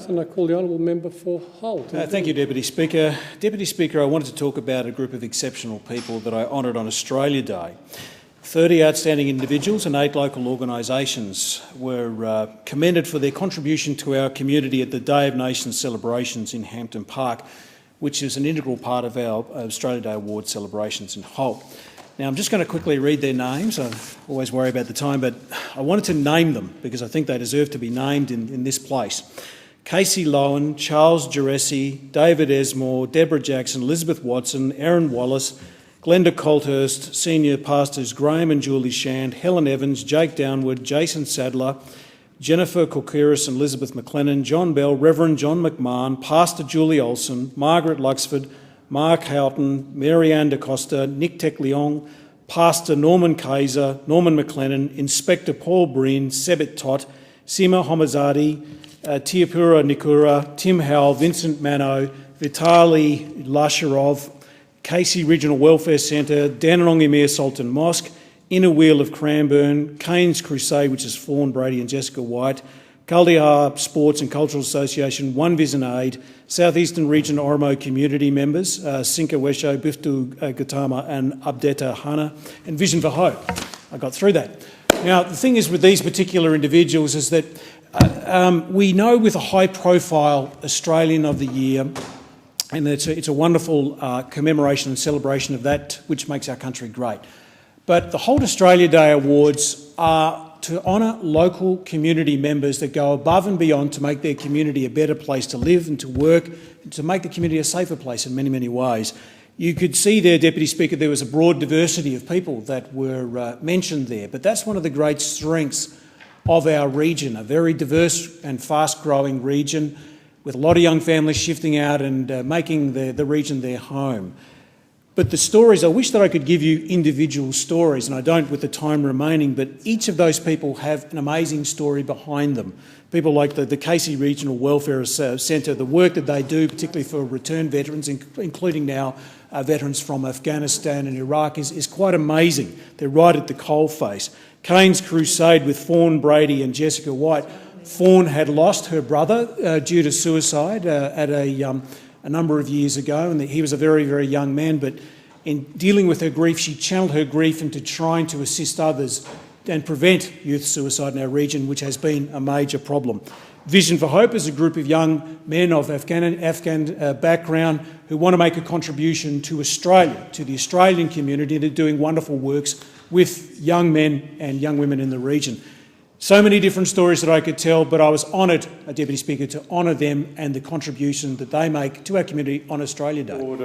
And I call the honourable member for Holt. Thank you, Deputy Speaker. Deputy Speaker, I wanted to talk about a group of exceptional people that I honoured on Australia Day. 30 outstanding individuals and 8 local organisations were commended for their contribution to our community at the Day of Nations celebrations in Hampton Park, which is an integral part of our Australia Day Award celebrations in Holt. Now, I'm just going to quickly read their names. I always worry about the time, but I wanted to name them because I think they deserve to be named in this place. Casey Lowen, Charles Geresi, David Esmore, Deborah Jackson, Elizabeth Watson, Erin Wallace, Glenda Colthurst, Senior Pastors Graham and Julie Shand, Helen Evans, Jake Downward, Jason Sadler, Jennifer Kokiris and Elizabeth McLennan, John Bell, Reverend John McMahon, Pastor Julie Olson, Margaret Luxford, Mark Houghton, Marianne DaCosta, Nick Tekleong, Pastor Norman Kaiser, Norman McLennan, Inspector Paul Breen, Sebit Tot, Sima Homazadi, Tiapura Nikura, Tim Howell, Vincent Mano, Vitali Lasharov, Casey Regional Welfare Centre, Dandenong Emir Sultan Mosque, Inner Wheel of Cranbourne, Canes Crusade, which is Fawn Brady and Jessica White, Kaldihar Sports and Cultural Association, One Vision Aid, South Eastern Region Oromo community members, Sinka Wesho, Biftu Gautama and Abdeta Hana, and Vision for Hope. I got through that. Now, the thing is with these particular individuals is that we know with a high-profile Australian of the Year, and it's a wonderful commemoration and celebration of that which makes our country great. But the Holt Australia Day Awards are to honour local community members that go above and beyond to make their community a better place to live and to work, and to make the community a safer place in many, many ways. You could see there, Deputy Speaker, there was a broad diversity of people that were mentioned there, but that's one of the great strengths of our region, a very diverse and fast-growing region with a lot of young families shifting out and making the region their home. But the stories, I wish that I could give you individual stories, and I don't with the time remaining, but each of those people have an amazing story behind them. People like the Casey Regional Welfare Centre, the work that they do, particularly for returned veterans, including now veterans from Afghanistan and Iraq, is quite amazing. They're right at the coalface. Canes Crusade with Fawn Brady and Jessica White. Fawn had lost her brother due to suicide at a number of years ago, and he was a very, very young man, but in dealing with her grief, she channeled her grief into trying to assist others and prevent youth suicide in our region, which has been a major problem. Vision for Hope is a group of young men of Afghan background who want to make a contribution to Australia, to the Australian community, and are doing wonderful works with young men and young women in the region. So many different stories that I could tell, but I was honoured, Deputy Speaker, to honour them and the contribution that they make to our community on Australia Day. Order.